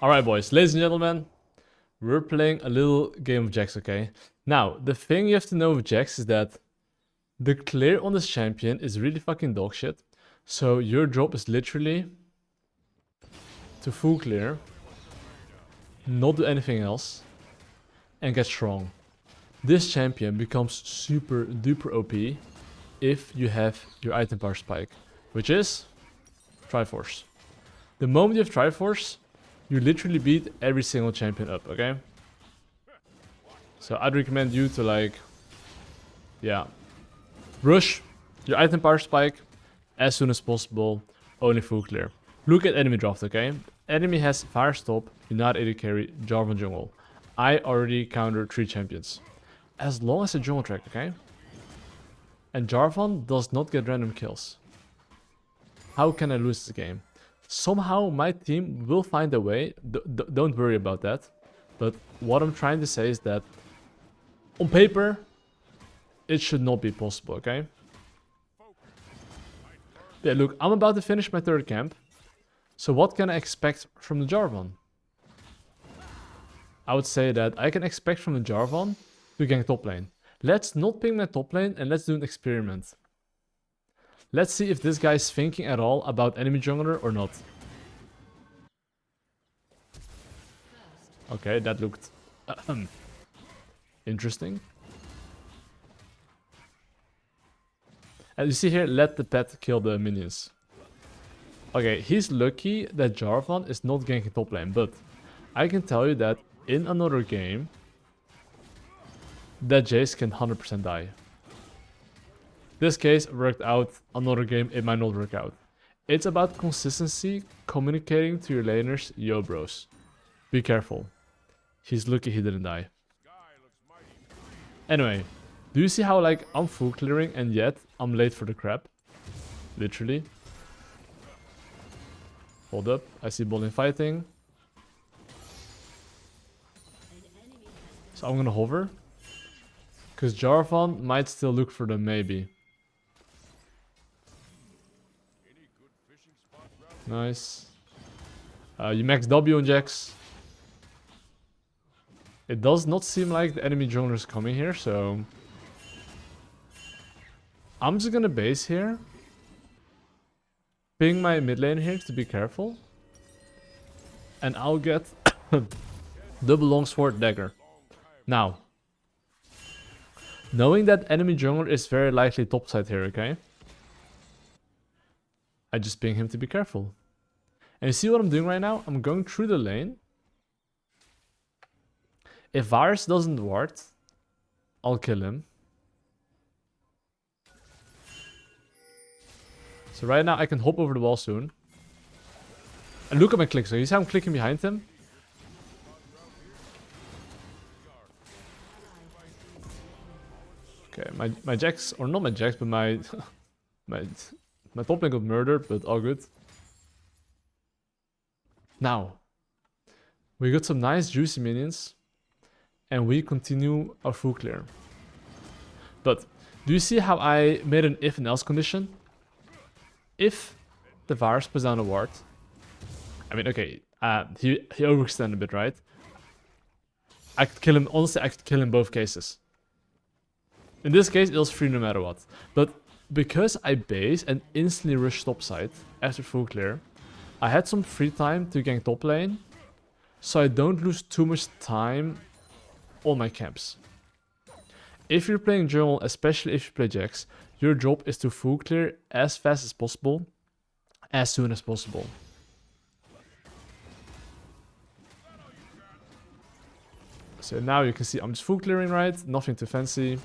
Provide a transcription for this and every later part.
Alright boys, ladies and gentlemen, we're playing a little game of Jax, okay? Now, the thing you have to know with Jax is that the clear on this champion is really fucking dog shit. So your job is literally to full clear, not do anything else, and get strong. This champion becomes super duper OP if you have your item power spike, which is Triforce. The moment you have Triforce, you literally beat every single champion up, okay? So I'd recommend you to like, yeah, rush your item power spike as soon as possible, only full clear. Look at enemy draft, okay? Enemy has Fire Stop, Unite AD Carry, Jax Jungle. I already countered 3 champions. As long as a jungle track, okay? And Jarvan does not get random kills. How can I lose this game? Somehow my team will find a way, don't worry about that. But what I'm trying to say is that on paper, it should not be possible, okay? Yeah, look, I'm about to finish my 3rd camp. So what can I expect from the Jarvan? I would say that I can expect from the Jarvan to gank top lane. Let's not ping my top lane and let's do an experiment. Let's see if this guy is thinking at all about enemy jungler or not. Okay, that looked interesting. And you see here, let the pet kill the minions. Okay, he's lucky that Jarvan is not ganking top lane, but I can tell you that in another game, that Jace can 100% die. This case worked out, another game it might not work out. It's about consistency, communicating to your laners, yo bros. Be careful. He's lucky he didn't die. Anyway, do you see how like I'm full clearing and yet I'm late for the crap? Literally. Hold up, I see bot lane fighting. So I'm gonna hover. Because Jarvan might still look for them, maybe. Nice. You max W on Jax. It does not seem like the enemy jungler is coming here, so... I'm just gonna base here. Ping my mid lane here to be careful. And I'll get double longsword dagger. Now. Knowing that enemy jungler is very likely topside here, okay? I just ping him to be careful. And you see what I'm doing right now? I'm going through the lane. If Varus doesn't ward, I'll kill him. So right now I can hop over the wall soon. And look at my click. So you see how I'm clicking behind him? Okay, my Jax, or not my Jax, but my my top lane got murdered, but all good. Now, we got some nice juicy minions, and we continue our full clear. But do you see how I made an if and else condition? If the Varus puts down a ward, I mean, okay, he overextended a bit, right? I could kill him. Honestly, I could kill him both cases. In this case, it was free no matter what. But because I base and instantly rush topside after full clear, I had some free time to gank top lane, so I don't lose too much time on my camps. If you're playing jungle, especially if you play Jax, your job is to full clear as fast as possible, as soon as possible. So now you can see I'm just full clearing, right? Nothing too fancy.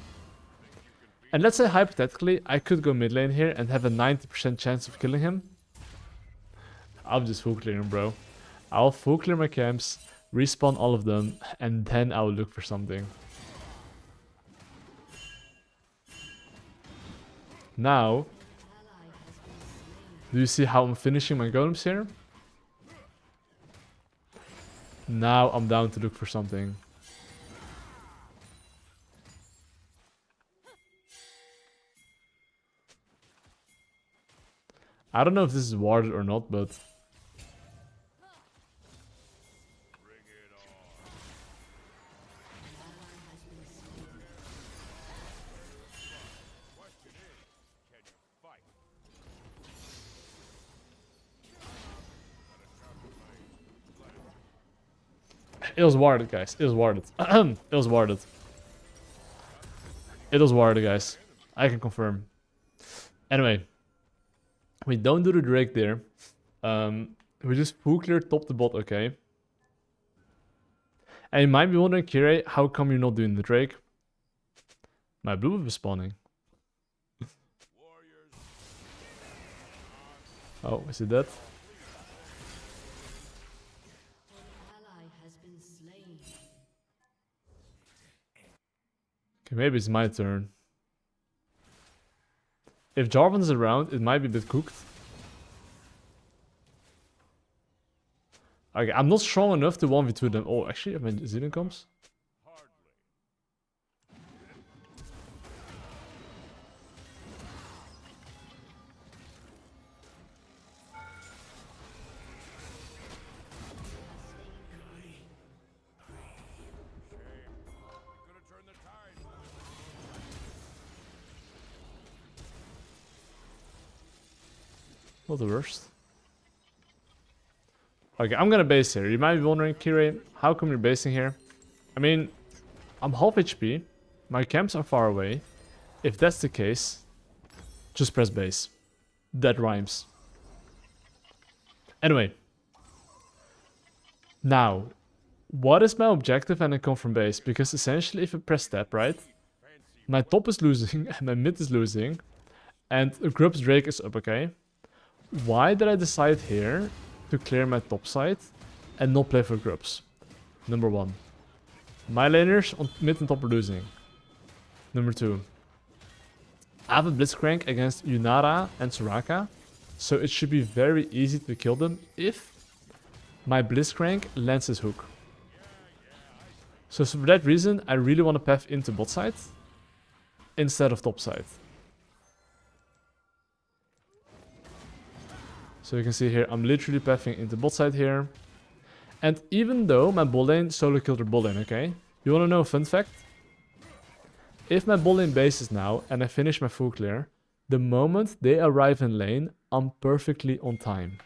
And let's say hypothetically, I could go mid lane here and have a 90% chance of killing him. I'll just full clear him, bro. I'll full clear my camps, respawn all of them, and then I'll look for something. Now, do you see how I'm finishing my golems here? Now I'm down to look for something. I don't know if this is warded or not, but... It was warded, guys. It was warded. It was warded. It was warded, guys. I can confirm. Anyway, we don't do the Drake there. We just full clear top to bot, okay? And you might be wondering, Kirei, how come you're not doing the Drake? My blue buff is spawning. Oh, is it dead? Okay, maybe it's my turn. If Jarvan is around, it might be a bit cooked. Okay, I'm not strong enough to 1v2 them. Oh, actually, I mean, Zillion comes. Not the worst. Okay, I'm gonna base here. You might be wondering, Kirei, how come you're basing here? I mean, I'm half HP. My camps are far away. If that's the case, just press base. That rhymes. Anyway. Now, what is my objective when I come from base? Because essentially, if I press step, right? My top is losing, and my mid is losing. And Grub's Drake is up, okay? Why did I decide here to clear my top side and not play for Grubs? Number 1. My laners on mid and top are losing. Number 2. I have a Blitzcrank against Yunara and Soraka, so it should be very easy to kill them if my Blitzcrank lands his hook. So for that reason, I really want to path into bot side instead of top side. So you can see here, I'm literally pathing into bot side here. And even though my bot lane solo killed their bot lane, okay? You wanna know a fun fact? If my bot lane bases now and I finish my full clear, the moment they arrive in lane, I'm perfectly on time.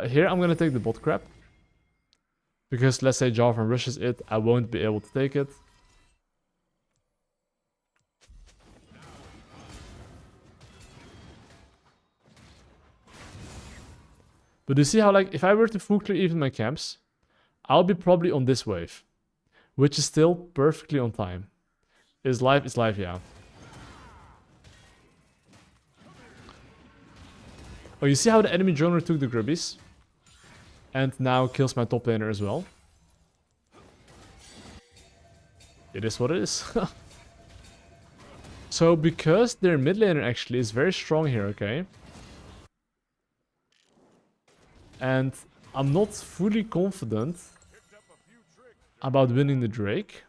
Here I'm gonna take the bot crap. Because let's say Jarvan rushes it, I won't be able to take it. But you see how, like, if I were to full clear even my camps, I'll be probably on this wave. Which is still perfectly on time. Is live, yeah. Oh, you see how the enemy jungler took the grubbies? And now kills my top laner as well. It is what it is. So, because their mid laner actually is very strong here, okay? And I'm not fully confident about winning the Drake.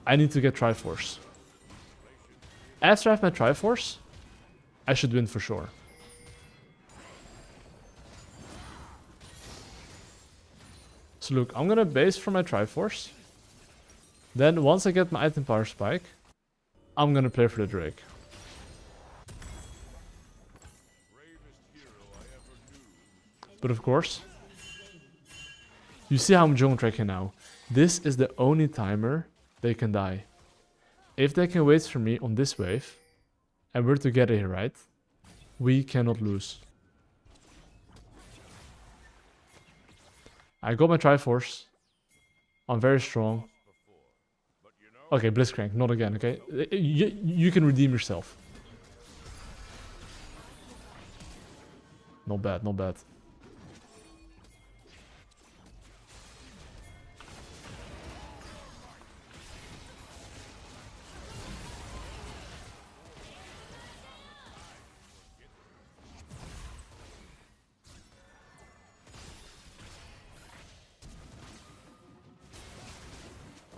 I need to get Triforce. After I have my Triforce, I should win for sure. So look, I'm gonna base for my Triforce. Then once I get my item power spike, I'm gonna play for the Drake. But of course, you see how I'm jungle tracking now. This is the only timer they can die. If they can wait for me on this wave, and we're together here, right? We cannot lose. I got my Triforce. I'm very strong. Okay, Blitzcrank, not again, okay? You can redeem yourself. Not bad, not bad.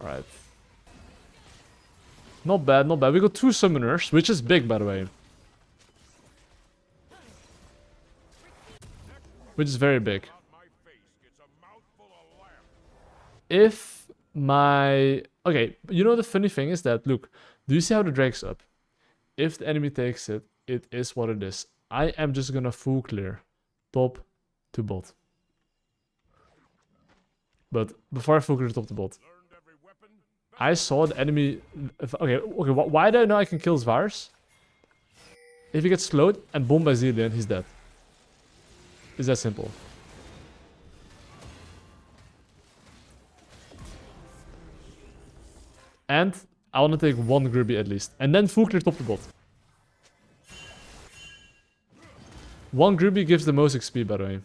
Alright. Not bad, not bad. We got 2 summoners, which is big, by the way. Which is very big. If my... Okay, you know the funny thing is that, look, do you see how the Drake's up? If the enemy takes it, it is what it is. I am just gonna full clear. Top, to bot. But before I full clear top to bot, I saw the enemy... Okay, why do I know I can kill Zvars? If he gets slowed and bombed by Zilean, he's dead. It's that simple. And I want to take one Grubby at least. And then full clear top to bot. One Grubby gives the most XP, by the way.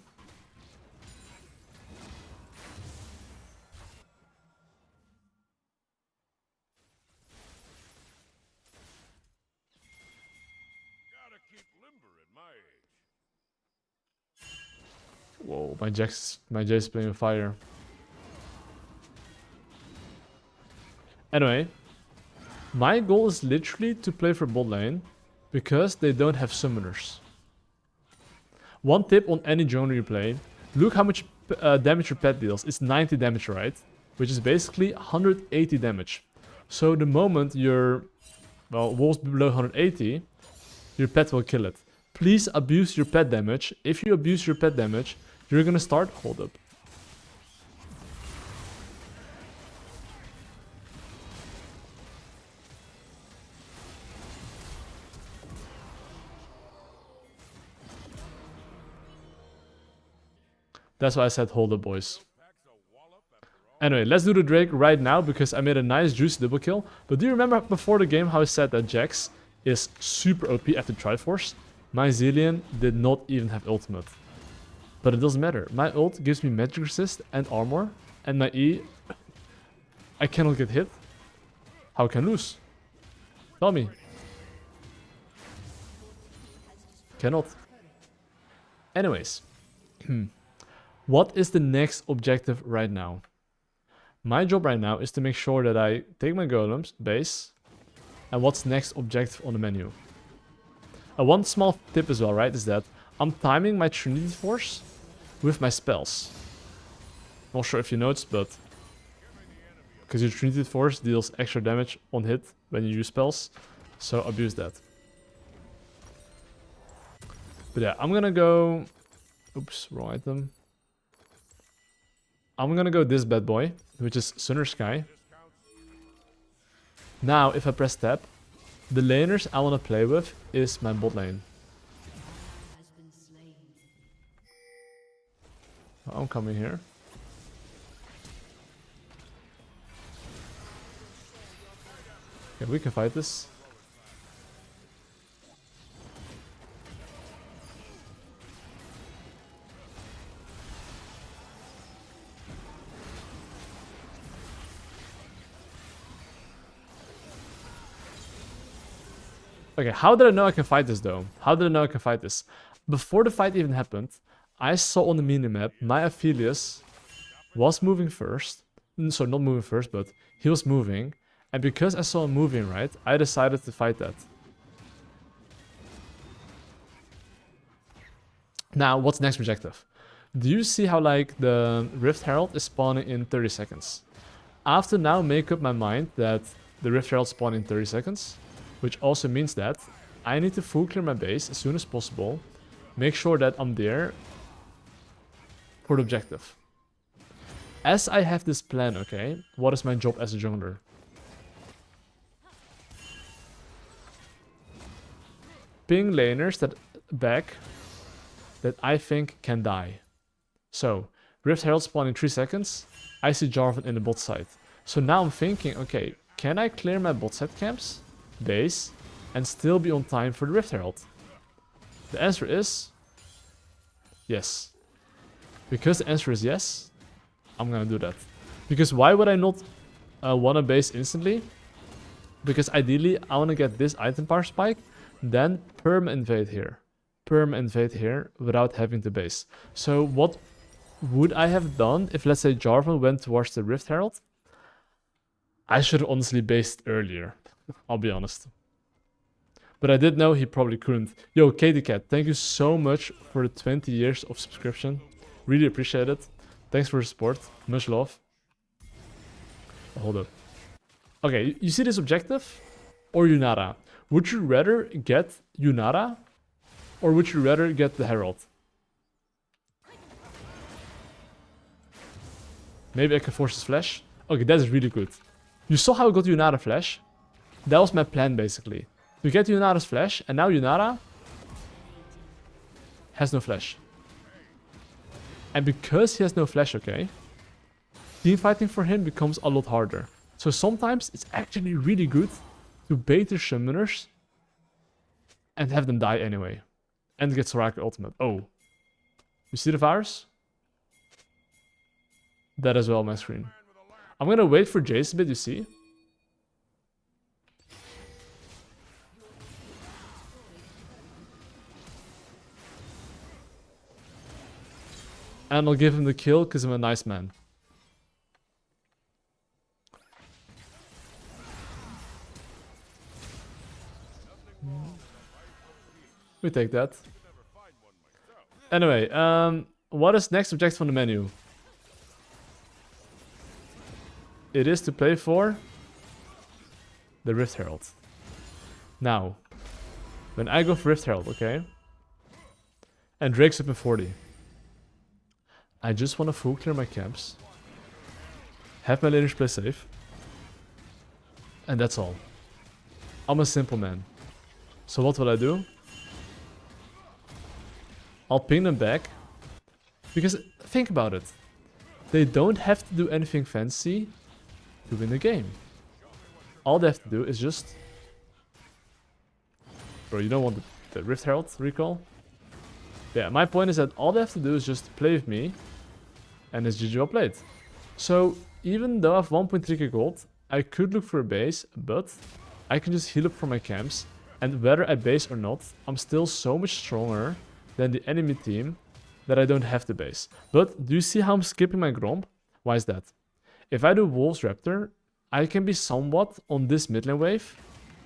Whoa, my Jax is playing with fire. Anyway, my goal is literally to play for bot lane because they don't have summoners. One tip on any jungle you play, look how much damage your pet deals. It's 90 damage, right? Which is basically 180 damage. So the moment your walls below 180, your pet will kill it. Please abuse your pet damage. If you abuse your pet damage, you're gonna start... Hold up. That's why I said hold up, boys. Anyway, let's do the Drake right now because I made a nice juicy double kill. But do you remember before the game how I said that Jax is super OP after Triforce? My Zilean did not even have ultimate. But it doesn't matter. My ult gives me magic resist and armor. And my E... I cannot get hit. How can I lose? Tell me. Cannot. Anyways. What is the next objective right now? My job right now is to make sure that I take my golems, base. And what's next objective on the menu? One small tip as well, right, is that I'm timing my Trinity Force with my spells. Not sure if you noticed, but because your Trinity Force deals extra damage on hit when you use spells, so abuse that. But yeah, I'm gonna go... Oops, wrong item. I'm gonna go this bad boy, which is Sunner Sky. Now, if I press tab, the laners I want to play with is my bot lane. I'm coming here. Okay, we can fight this. Okay, how did I know I can fight this though? How did I know I can fight this? Before the fight even happened, I saw on the minimap my Aphelios was moving first. So not moving first, but he was moving. And because I saw him moving, right, I decided to fight that. Now, what's next objective? Do you see how like the Rift Herald is spawning in 30 seconds? I have to now make up my mind that the Rift Herald spawn in 30 seconds. Which also means that I need to full clear my base as soon as possible. Make sure that I'm there for the objective. As I have this plan, okay, what is my job as a jungler? Ping laners that back that I think can die. So, Rift Herald spawn in 3 seconds. I see Jarvan in the bot side. So now I'm thinking, okay, can I clear my bot side camps? Base and still be on time for the Rift Herald? The answer is yes. Because the answer is yes, I'm gonna do that. Because why would I not want to base instantly? Because ideally I want to get this item power spike, then perma invade here. Perma invade here without having to base. So what would I have done if, let's say, Jarvan went towards the Rift Herald? I should have honestly based earlier. I'll be honest. But I did know he probably couldn't. Yo, Katie Cat, thank you so much for the 20 years of subscription. Really appreciate it. Thanks for the support. Much love. Hold up. Okay, you see this objective? Or Yunara? Would you rather get Yunara? Or would you rather get the Herald? Maybe I can force his flash. Okay, that's really good. You saw how I got Yunara flash? That was my plan, basically. To get Yunara's flash, and now Yunara has no flash. And because he has no flash, okay, team fighting for him becomes a lot harder. So sometimes it's actually really good to bait their summoners and have them die anyway. And get Soraka ultimate. Oh. You see the virus? That as well on my screen. I'm gonna wait for Jace a bit, you see? And I'll give him the kill because I'm a nice man. We take that. Anyway, what is next objective on the menu? It is to play for the Rift Herald. Now, when I go for Rift Herald, okay? And Drake's up in 40. I just want to full clear my camps. Have my laners play safe. And that's all. I'm a simple man. So what will I do? I'll ping them back. Because think about it. They don't have to do anything fancy to win the game. All they have to do is just... Bro, you don't want the Rift Herald recall? Yeah, my point is that all they have to do is just play with me. And it's GG well played. So, even though I have 1.3k gold, I could look for a base, but I can just heal up for my camps. And whether I base or not, I'm still so much stronger than the enemy team that I don't have to base. But do you see how I'm skipping my Gromp? Why is that? If I do Wolves Raptor, I can be somewhat on this mid lane wave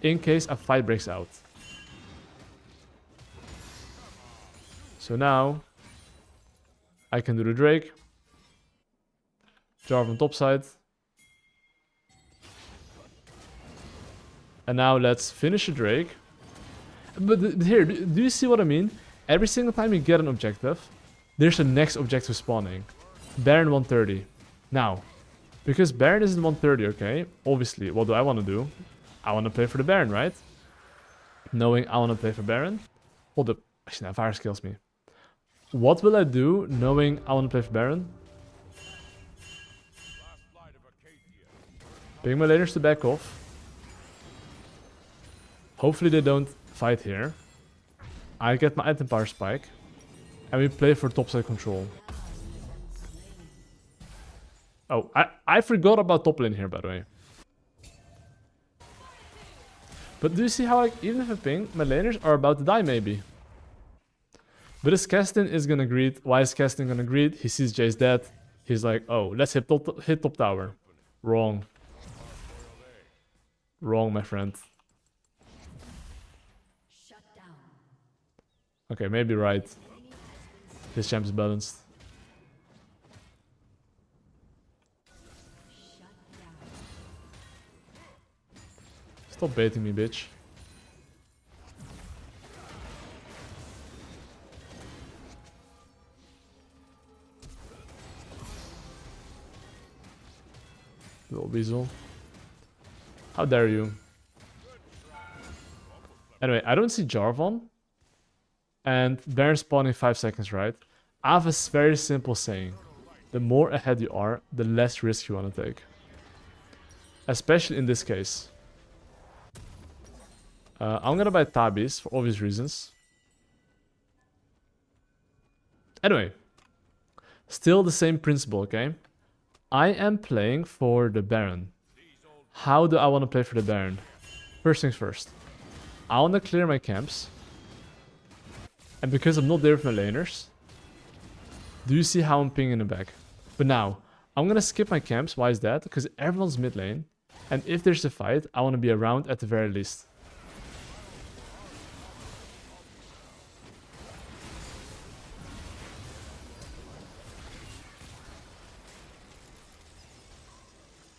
in case a fight breaks out. So now I can do the Drake. Jarvan on top side. And now let's finish the Drake. But here, do you see what I mean? Every single time you get an objective, there's a next objective spawning. Baron 130. Now, because Baron isn't 130, okay? Obviously, what do I want to do? I want to play for the Baron, right? Knowing I want to play for Baron. Hold up. Actually, that virus kills me. What will I do knowing I want to play for Baron? Ping my laners to back off. Hopefully they don't fight here. I get my item power spike. And we play for topside control. Oh, I forgot about top lane here, by the way. But do you see how even if I ping, my laners are about to die maybe. But is Kestin is gonna greed. Why is Kestin gonna greed? He sees Jay's dead. He's like, oh, let's hit top tower. Wrong. Wrong, my friend. Okay, maybe right. His champ is balanced. Stop baiting me, bitch. Little weasel. How dare you? Anyway, I don't see Jarvan. And Baron spawning 5 seconds, right? I have a very simple saying. The more ahead you are, the less risk you want to take. Especially in this case. I'm gonna buy Tabis for obvious reasons. Anyway. Still the same principle, okay? I am playing for the Baron. How do I want to play for the Baron? First things first. I want to clear my camps. And because I'm not there with my laners, do you see how I'm pinging them back? But now, I'm gonna skip my camps. Why is that? Because everyone's mid lane. And if there's a fight, I want to be around at the very least.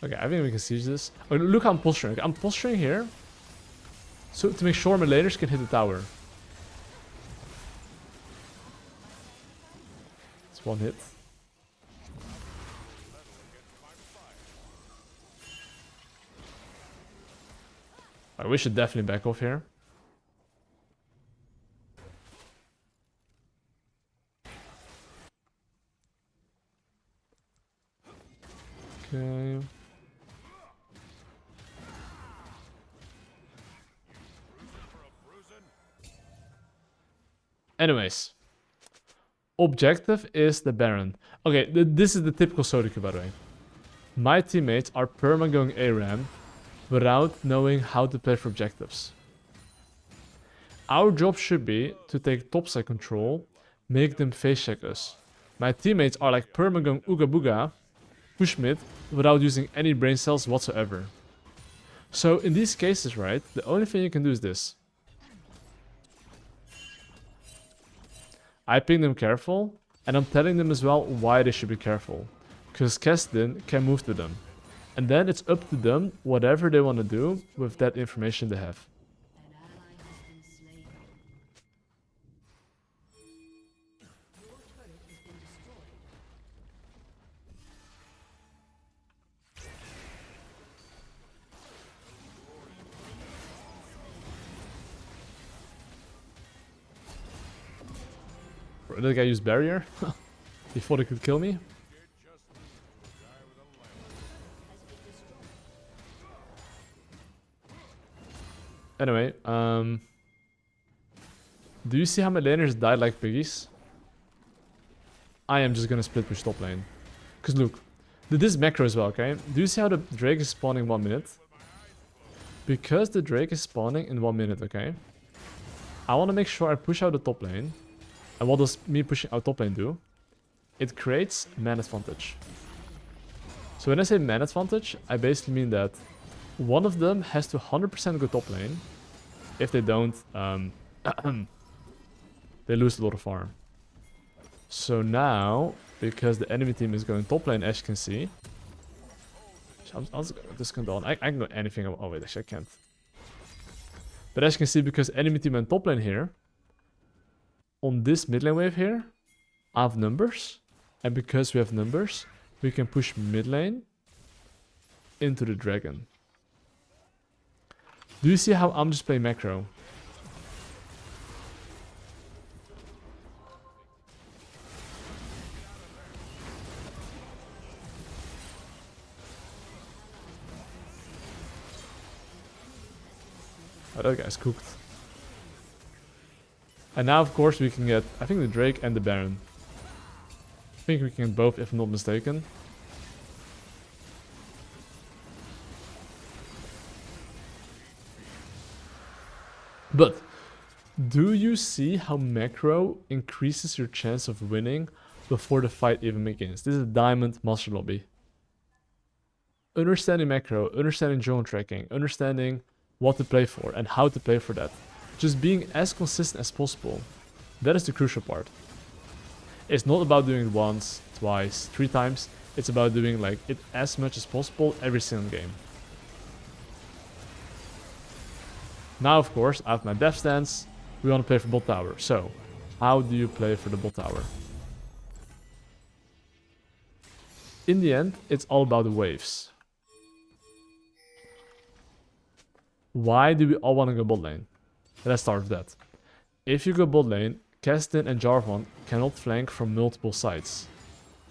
Okay, I think we can siege this. Oh, look how I'm posturing. I'm posturing here. So to make sure my laners can hit the tower. It's one hit. We should definitely back off here. Okay. Anyways. Objective is the Baron. Okay, this is the typical Sudoku, by the way. My teammates are perma going ARAM without knowing how to play for objectives. Our job should be to take topside control, make them face check us. My teammates are like perma going Ooga Booga, push mid, without using any brain cells whatsoever. So in these cases, right, the only thing you can do is this. I ping them careful, and I'm telling them as well why they should be careful. Because Kestin can move to them. And then it's up to them, whatever they want to do with that information they have. Did the guy use barrier? He thought he could kill me? Anyway, do you see how my laners died like piggies? I am just gonna split push top lane. Cause look, this macro as well, okay? Do you see how the Drake is spawning 1 minute? Because the Drake is spawning in 1 minute, okay? I wanna make sure I push out the top lane. And what does me pushing out top lane do? It creates man advantage. So when I say man advantage, I basically mean that one of them has to 100% go top lane. If they don't, they lose a lot of farm. So now, because the enemy team is going top lane, as you can see, I'll just go down. I can go anything. Oh wait, actually I can't. But as you can see, because enemy team went top lane here, on this mid lane wave here, I have numbers. And because we have numbers, we can push mid lane into the dragon. Do you see how I'm just playing macro? Oh, that guy's cooked. And now, of course, we can get, I think, the Drake and the Baron. I think we can get both, if I'm not mistaken. But, do you see how macro increases your chance of winning before the fight even begins? This is a Diamond Master Lobby. Understanding macro, understanding drone tracking, understanding what to play for and how to play for that. Just being as consistent as possible. That is the crucial part. It's not about doing it once, twice, 3 times. It's about doing like it as much as possible every single game. Now, of course, I have my death stance. We want to play for bot tower. So, how do you play for the bot tower? In the end, it's all about the waves. Why do we all want to go bot lane? Let's start with that. If you go bot lane, Kestin and Jarvan cannot flank from multiple sides.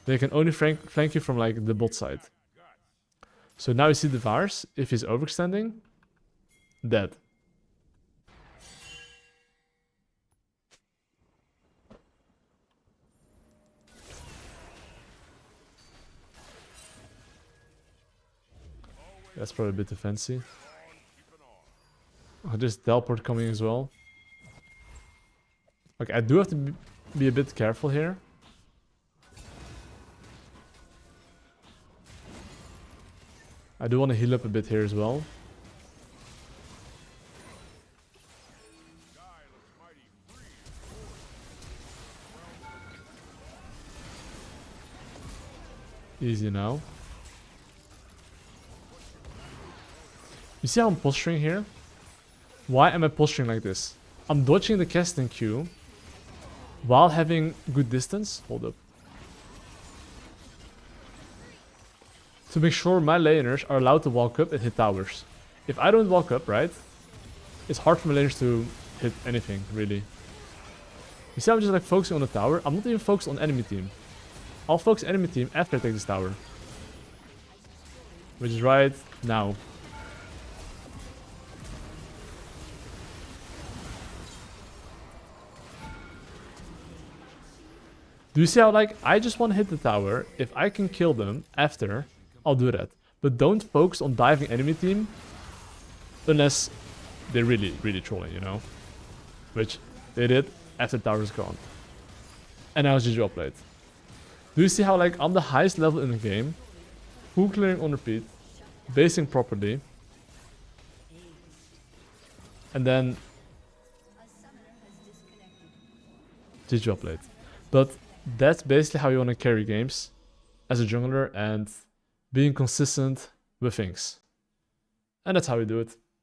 They can only flank you from like the bot side. So now you see the Vars, if he's overextending, dead. That's probably a bit too fancy. Oh, there's teleport coming as well. Okay, I do have to be a bit careful here. I do want to heal up a bit here as well. Easy now. You see how I'm posturing here? Why am I posturing like this? I'm dodging the casting Q while having good distance. Hold up. To make sure my laners are allowed to walk up and hit towers. If I don't walk up, right, it's hard for my laners to hit anything, really. You see, I'm just like focusing on the tower. I'm not even focused on enemy team. I'll focus enemy team after I take this tower. Which is right now. Do you see how, like, I just want to hit the tower. If I can kill them after, I'll do that. But don't focus on diving enemy team unless they're really, really trolling, you know? Which they did after the tower is gone. And now it's GG upplate. Do you see how, like, I'm the highest level in the game? Full clearing on repeat. Basing properly. And then GG upplate. But that's basically how you want to carry games as a jungler and being consistent with things. And that's how you do it.